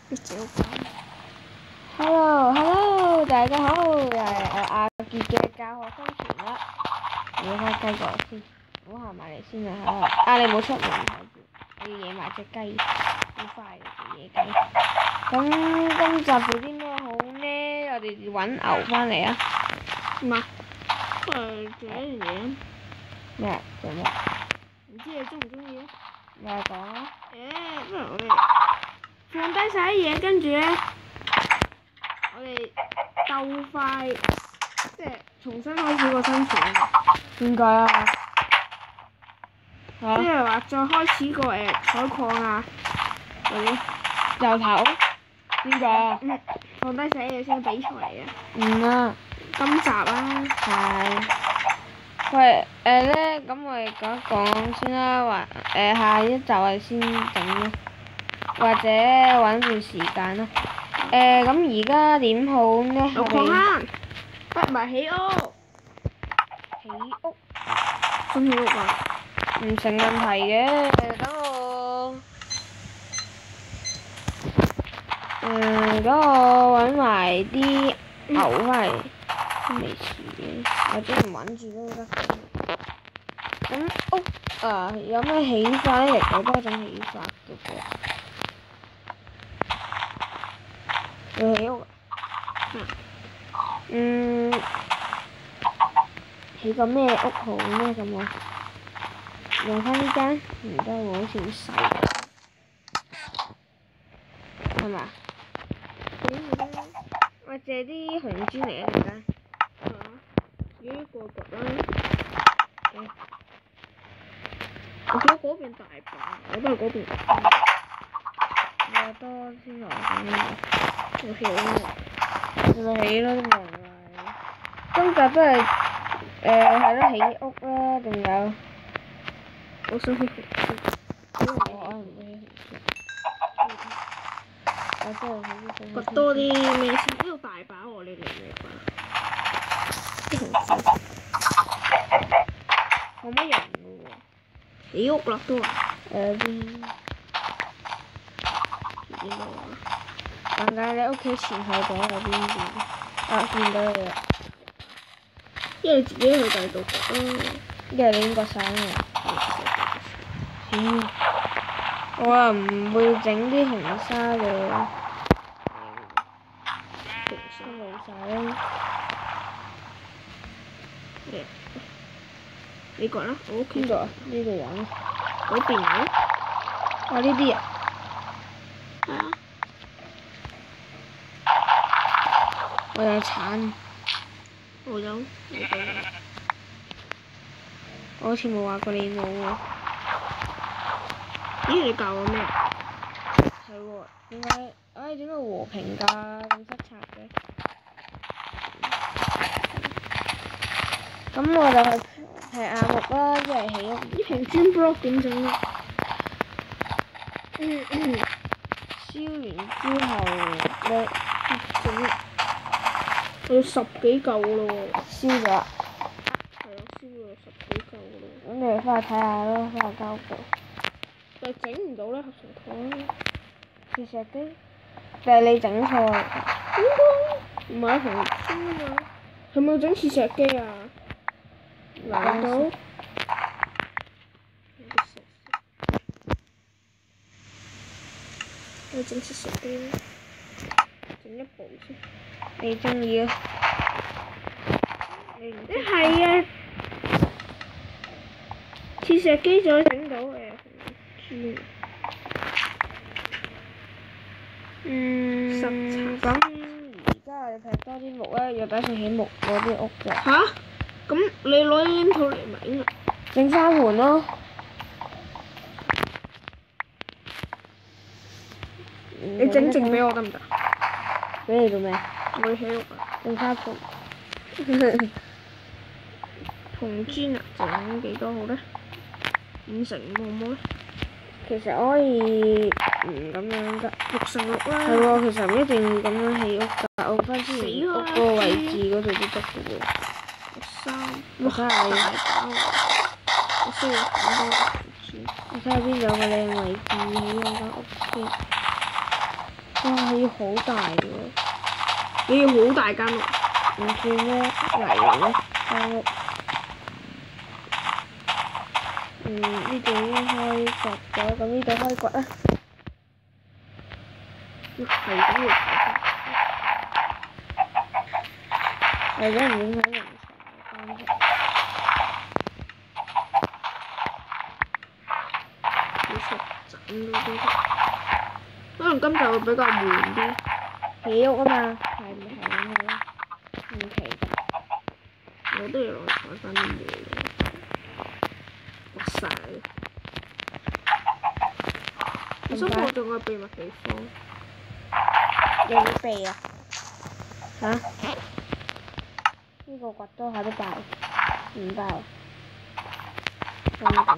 一直都講。Hello，大家好，又係我阿傑嘅教學生存啦。野翻雞過嚟先，唔好行埋嚟先啊！你唔好出門我要野埋隻雞，好快嘅隻野雞。咁今集做啲咩好呢？我哋揾牛翻嚟啊！唔係，做一樣嘢。咩？做咩？唔知你中唔中意咧？你講啊！不如我哋放低晒啲嘢，跟住咧，我哋鬥快，即係重新開始個生存。點解啊？即係話再開始個採礦啊嗰啲。由頭？點解啊？放低晒啲嘢先比賽嚟嘅。唔啊！今集啊。係。喂，咁我哋講一講先啦，下一集我哋先整啦，或者揾段時間啦。咁而家點好呢？落礦坑，不埋起屋。起屋？新起屋啊？唔成問題嘅，等我揾埋啲牛翻嚟。都未遲嘅，或者唔揾住都得。咁屋啊，有咩起法咧？有多種起法嘅噃。要起屋啊？起個咩屋好呢？咁我用翻呢間，唔得喎，好似好細，係咪啊？我借啲紅磚嚟啊！陣間。自己過掘啦。我覺得嗰邊大把，我都係嗰邊。我多先來咁樣。我起屋。咪起咯，都冇人話。今集都係係咯，起屋啦，仲有。我想起紅磚。我可能唔會起紅磚。我真係好想。掘多啲咩先？呢度大把喎，你明唔明啊？啲紅磚。冇乜人嘅喎。起屋啦都話。邊度啊？點解你屋企前後左右邊邊？啊，見到你啦！因為你自己去第二度掘啦。因為你已經掘晒啦。我又唔會整啲紅沙嘅。紅沙冇晒啦。你掘啦，我屋企邊度啊？呢度有。嗰邊有。呢啲啊？係啊。我有鏟。我有。我好似冇話過你冇喎。咦？你教我咩？係喎，點解？點解和平㗎？咁失策嘅。咁我就係硬木啦，一係起屋。啲平磚 block 點整啊？燒完之後，你整。我有10幾嚿咯喎。燒咗。係啊，燒咗10幾嚿咯。咁你翻去睇下咯，翻去交貨。但係整唔到咧，合成台。切石機？定係你整錯啊？唔係紅磚啊！係咪整切石機啊？難到？我整切石機啦，整一部先。你中意啊？你唔一係啊，切石機就可以整到紅磚。咁而家我哋劈多啲木咧，又打算起木嗰啲屋嘅。吓？咁你攞啲黏土嚟咪啊？整花盆咯。你整剩俾我得唔得？俾你做咩？我要起屋啊！整花盆。紅磚啊，整幾多好咧？5乘5好唔好咧？其實我可以咁樣㗎。6乘6啦。係喎，其實唔一定要咁樣起屋㗎，我翻之前屋嗰個位置嗰度都得嘅喎。我睇下你大把喎。我需要好多紅磚。我睇下邊度有個靚位置起我間屋先。哇！係要好大嘅喎，你要好大間屋。唔算咩嚟嘅間屋。呢度已經開掘咗，咁呢度開掘啦。係咁要為咗唔影響人場嘅關係。要縮整嗰啲，可能今集會比較悶啲。起屋啊嘛，係咪係咁嘅咧？唔奇㗎。我都要落去採翻啲嘢嘅。哇晒！我想我仲有秘密地方。你要避啊？嚇？呢個掘多下都爆，唔爆啊？咁緊。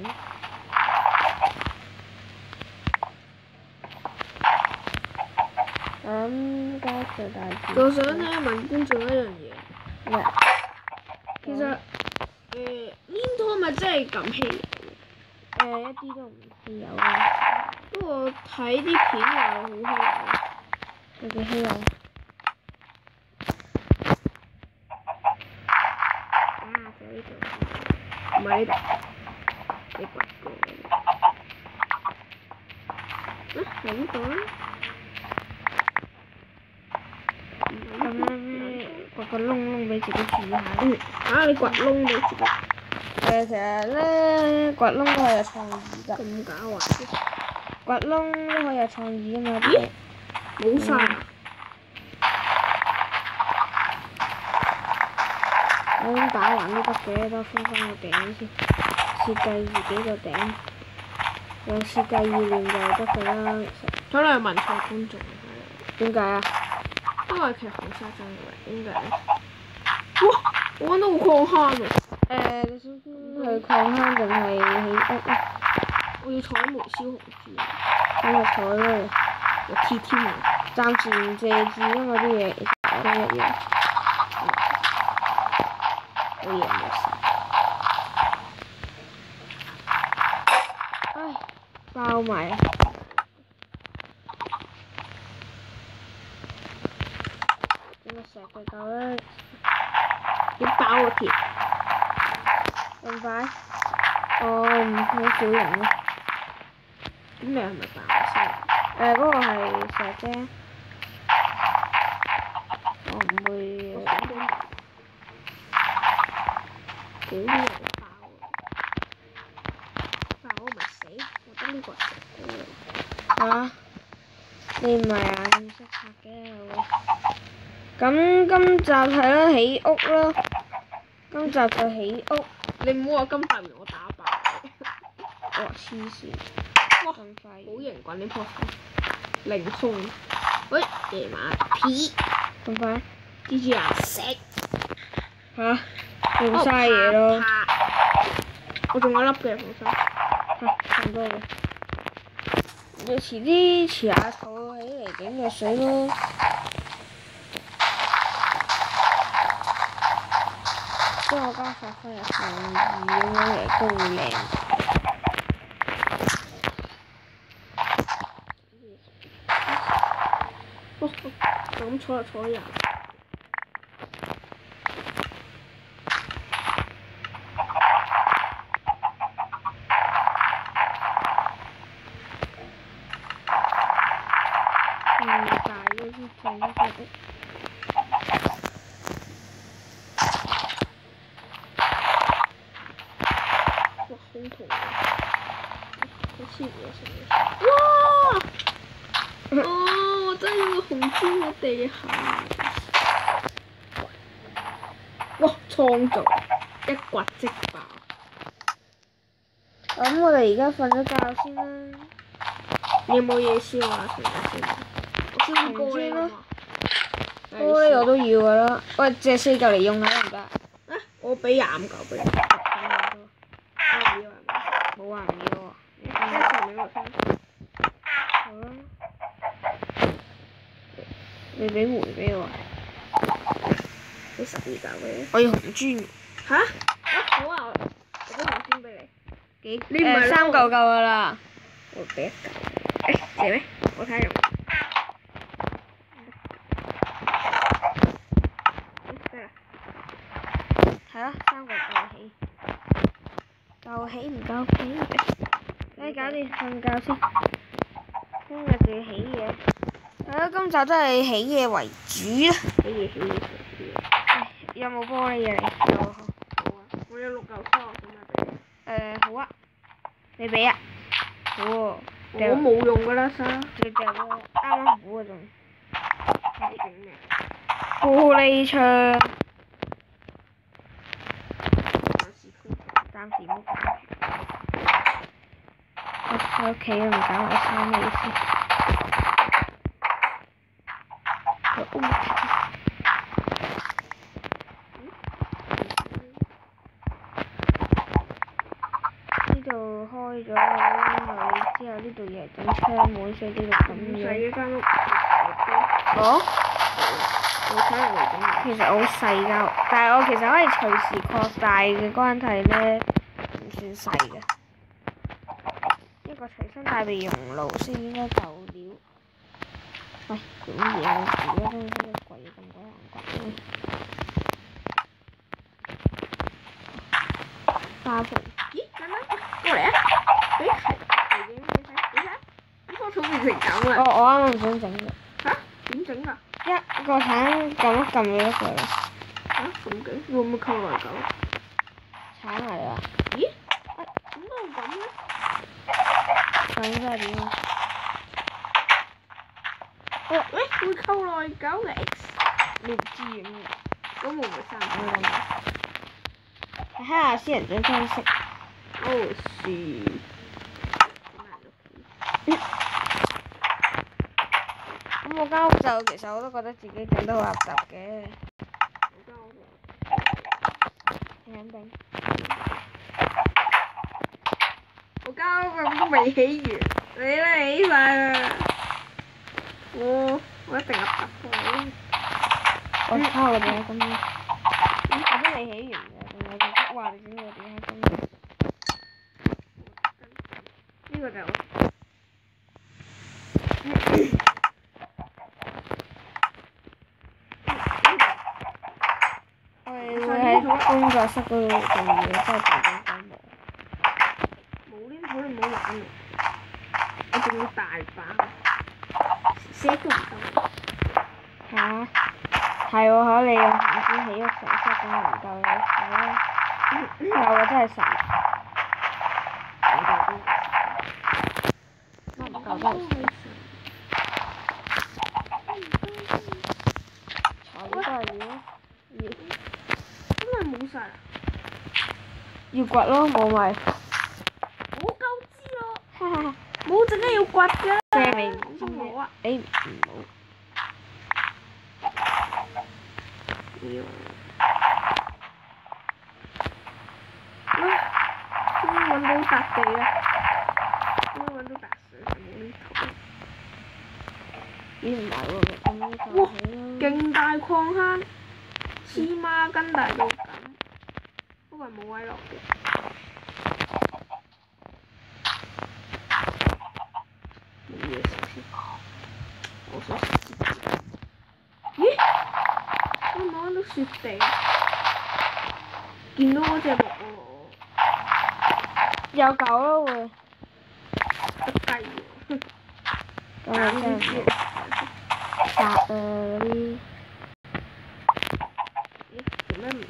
咁加最大字。我想咧問觀眾一樣嘢。咩？其實黏土咪真係咁稀有？一啲都唔稀有啊！不過睇啲片話好稀有。有幾稀有？就呢度，唔係呢度，你掘過。係呢度啦。咁樣掘個窿俾自己住下。你掘窿俾自己。其實咧，掘窿都係有創意㗎。咁狡猾嘅。掘窿都可以有創意㗎嘛？咦？冇晒啊！我咁打橫都得嘅，都封翻個頂先，設計自己個頂，有設計意念就得㗎啦。可能係問錯觀眾。點解啊？因為其實好沙真嘅，點解咧？哇！我揾到個礦坑喎。你想去礦坑定係起屋啊？我要採煤燒紅紙。咁就採咯。有 T 添喎。暫時唔借字啊嘛啲嘢，其實我都一樣。冇嘢冇事。唉，爆埋啊！整個石就夠啦。要爆個鐵。咁快？好少人咯。咁你係咪爆先？嗰個係石啫。我唔會。好啲人爆啊！爆我咪死，我覺得呢個係石膏嚟。嚇？你唔係啊？你唔識拆嘅會。咁今集係啦，起屋啦。今集就起屋。你唔好話今集我打爆你。哇！黐線。哇！咁快。好型啩呢棵樹。凌空。喂，夜晚皮。咁快？蜘蛛人食。嚇？用嘥嘢咯。我仲有粒嘅放心。咁多嘅。你遲啲遲下儲起嚟整個水咯。將我家發揮嘅創意咁樣嚟高靚。就咁坐就坐人。大嗰啲整嘅。哇！好痛啊！好黐嘢成嘅。哇！我真係有個紅磚喺地下。哇！創造一掘即爆。咁我哋而家瞓咗覺先啦。你有冇嘢燒啊？成日先。我燒玻璃咯。玻璃我都要㗎啦。喂，借4嚿嚟用下得唔得？我俾25嚿俾你。我唔要係咪？冇話唔要喎。你俾我聽。好啦。你俾煤俾我。俾12嚿俾你。我要紅磚。嚇？好啊！我俾紅磚俾你。你唔係3嚿夠㗎啦。我俾1嚿。借咩？我睇下用。我起唔夠起嘅。你搞掂瞓覺先，聽日就要起嘢。係咯，今集都係起嘢為主啦。起嘢。有冇玻璃啊你？有啊。好啊，我有6嚿梳，點解俾你？好啊。你俾啊？好喎。我冇用㗎啦，沙。你掉咯，啱啱好啊仲。你整咩？玻璃窗。暫時唔好搞。我喺屋企唔搞埋衫尾先。呢度開咗佢之後，呢度又係整窗門，所以呢度咁樣。細嘅間屋。哦。我睇嚟整。其實我好細間屋，但係我其實可以隨時擴大嘅關係咧，唔算細嘅。一個隨身帶備熔爐先應該夠料。喂，做乜嘢啊？而家真係個櫃咁鬼難搞。花盆。咦？等等，過嚟啊！誒係嘅，你睇，呢棵草變成咁啦。我啱啱想整嘅。嚇？點整㗎？一個橙撳一撳就得㗎啦。嚇咁勁？會唔會扣來狗？橙嚟啊！咦？點解會咁咧？橙真係點啊？會扣來狗嘅 X？你唔知嘅咩？咁會唔會生唔我諗。睇下私人張裝飾。哦，樹。咁我間屋就其實我都覺得自己整得好垃圾嘅。你肯定？我間屋咁都未起完，你都起晒啦。我一定垃圾貨。我抄我點解咁樣？我都未起完嘅，仲有個話你整到點解咁樣？呢個就我哋會喺工作室嗰度做嘢，真係做緊鬼忙。冇呢啲好，你唔好玩喎。我仲要大把，寫都唔夠。嚇？係喎，可你用行先起屋成室咁唔夠你使啦。有啊，真係神。唔夠真係神。材料都係要。真係冇晒啦！要掘咯，冇咪。我夠知咯。哈哈，冇陣間要掘㗎。借你唔知冇啊！誒唔好。要。終於揾到笪地啦！終於揾到笪水係冇呢土。咦唔係喎，咁呢個哇！起咯。勁大礦坑，黐孖筋大到咁，不過冇位落嘅。冇嘢食先，我想食芝士。咦？我冇揾到雪地，見到嗰隻木喎。有狗咯會。得雞喎。咁啊真係唔好殺啊嗰啲。做咩唔？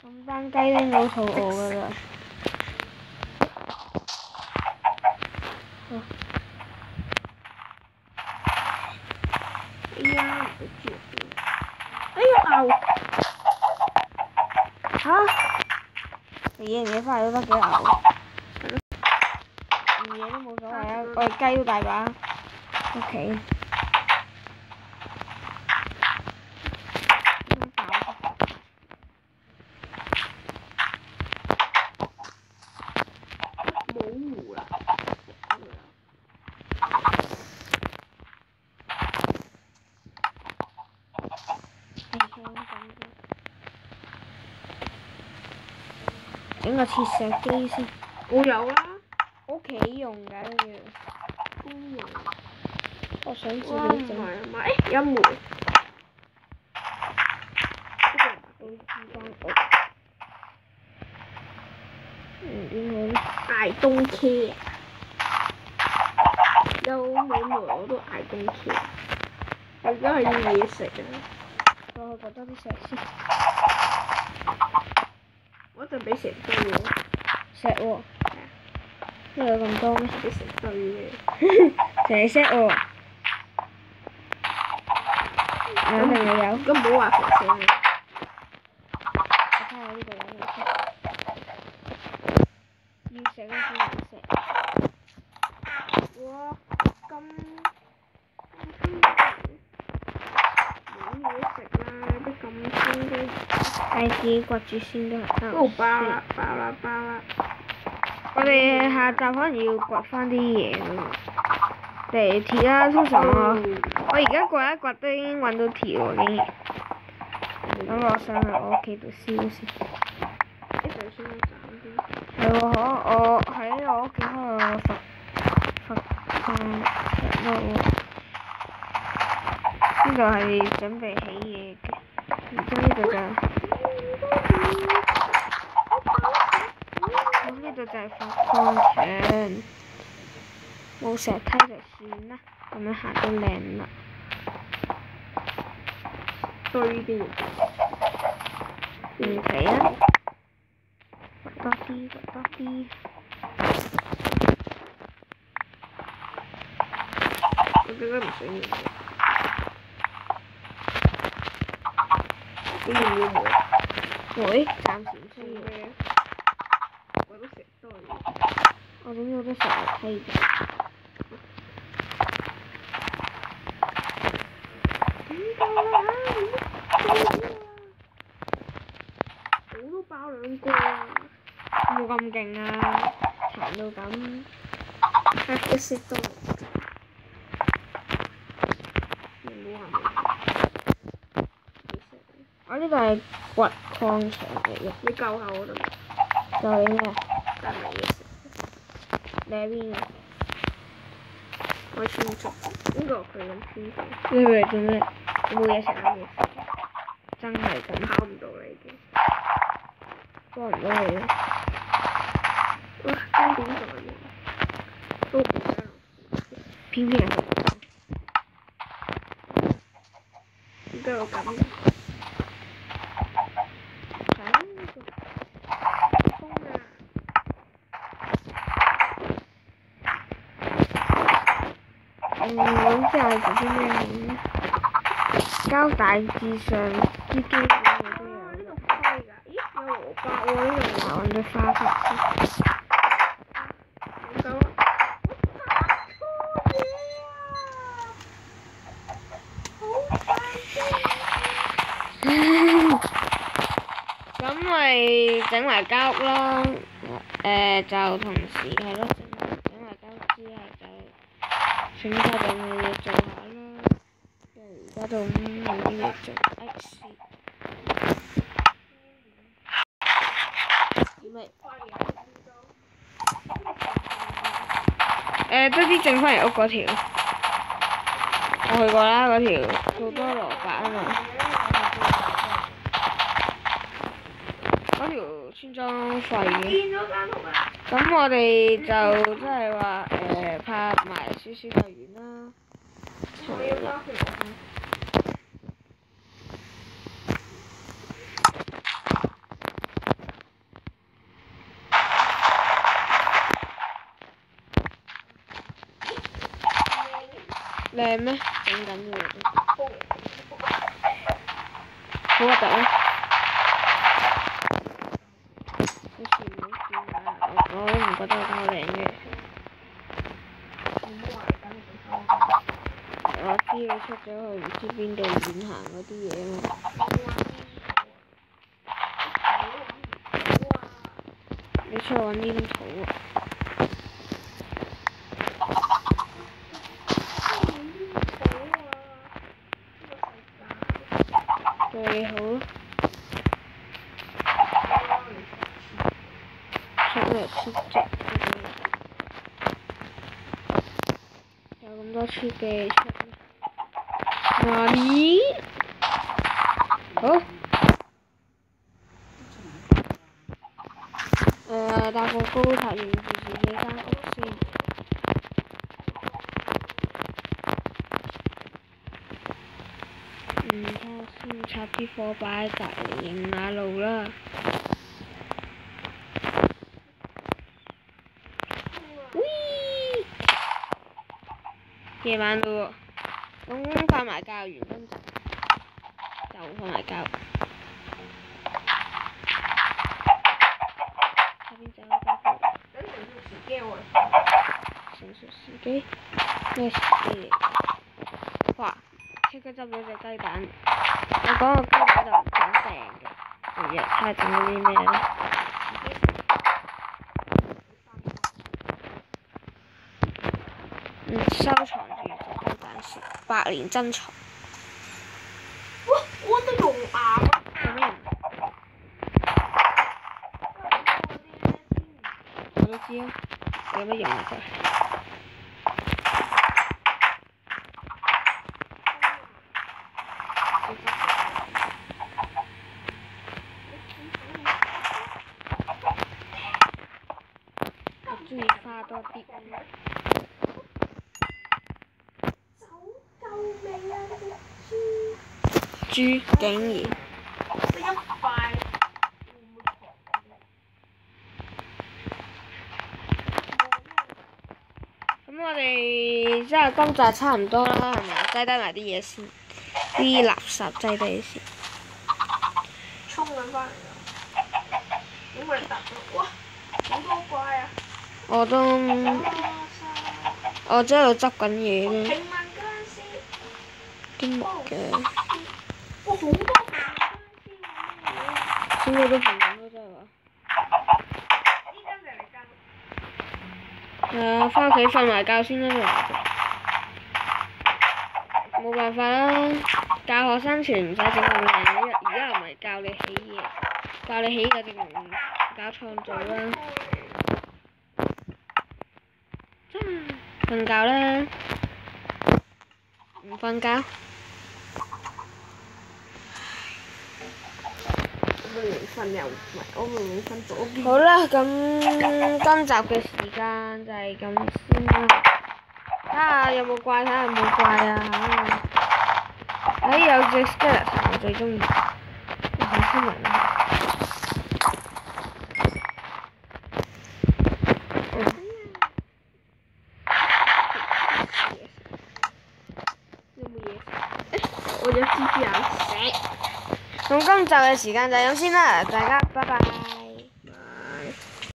咁班雞丁好肚餓㗎啦。哎呀，唔俾豬肉嘅。哎呀牛！嚇！你野唔野翻嚟都得幾牛？係咯。唔野都冇所謂啊，我哋雞都大把。屋企。冇湖啦。整個切石機先。我有啦。屋企用㗎呢個。公用。我想自哇！唔己整。係啊嘛，誒有煤。呢間屋。don't care。有冇耐我都嗌 don't care。我而家係要嘢食啊！我去掘多啲石先。我一陣俾成堆喎。石喎。咩有咁多咩？俾成堆嘅。成石喎。肯定你有。咁唔好話肥聲啊！我睇下呢度有冇石。要石嗰啲冇石。哇！咁冇嘢食啦，啲咁酸嘅。係自己掘住先都係得。哦，爆啦！爆啦！爆啦！我哋下集可能要掘翻啲嘢咯。地鐵啦，通常我而家掘一掘都已經揾到鐵喎，竟然。等我上去我屋企度燒先。一陣先斬啲。係喎，我喺我屋企開個佛礦場度。呢度係準備起嘢嘅，然之後呢度就呢度就係佛礦場，冇石梯就算啦，咁樣行都靚啦。堆啲。唔奇啊！掘多啲，掘多啲。我覺得唔想要。你要唔要煤？會，暫時唔需要。我都食多嘢。我總有得食樓梯嘅。我都爆兩個啊！冇咁勁啊！殘到咁。一食多。你唔好話我呢度係掘礦場嚟嘅。你救下我得唔得？救你咩？但係嘢食。你喺邊啊？我穿竹。呢個佢咁穿竹。你嚟做咩？冇嘢食啊！真係咁。跑唔到啦已經。幫唔到你啦。哇！經典在嘅。都唔得。偏偏係。點解我咁嘅？我唔知係做啲咩好咧。膠大致上啲基本嘢都有。呢度開㗎？咦？有蘿蔔喎呢度。我揾咗花花先。唔夠啊！咁咪整埋間屋咯。就同時係咯，整埋間屋之後就剩低就冇嘢做下啦。而家都冇啲嘢做。多啲剩翻嚟屋嗰條，我去過啦，嗰條好多蘿蔔啊嘛。嗰條村莊廢嘅。咁我哋就即係話拍埋少少就完啦。好啦。靚咩？整緊嘅喎都。好核突啊！好似唔好見啊！我都唔覺得好靚嘅。我知你出咗去唔知邊度遠行嗰啲嘢啊嘛。你出去揾呢啲土啊！對你好咯。出嚟出隻，有咁多處嘅出。哪裡？好。搭個高塔影住自己間屋先。睇下先，插啲火擺喺隔離認下路啦。夜晚咯喎，咁瞓埋覺完跟住就瞓埋覺。下邊就有間房。等成條時機喎。成熟時機？咩時機嚟？哇！即刻執咗隻雞蛋。我講個雞蛋就唔想訂嘅。日日睇下整咗啲咩咧？收藏住隻雞蛋先，百年珍藏。哇！我都用牙啊！做咩？我都知啊，有乜用啊佢？我中意花多啲。豬竟然得一塊。咁我哋即係今集差唔多啦，係咪？擠低埋啲嘢先，啲垃圾擠低先。衝緊翻嚟啦！咁咪揼咗，哇！好多怪啊！我真係喺度執緊嘢咧。平民僵屍。啲木嘅。哇！好多平民僵屍喎！先好多平民咯，真係話。依家就嚟跟。係啊，翻屋企瞓埋覺先啦，冇辦法啦，教學生存唔使整咁靚，而家又唔係教你起嘢，教你起就定搞創造啦。瞓覺啦，唔瞓覺。我明明瞓又唔係，我明明瞓左邊。好啦，咁今集嘅時間就係咁先啦。睇下有冇怪，睇下有冇怪啊！有隻 skeleton 我最中意，好聰明啊！有冇嘢食？我有蜘蛛眼食。咁今集嘅時間就係咁先啦，大家拜拜。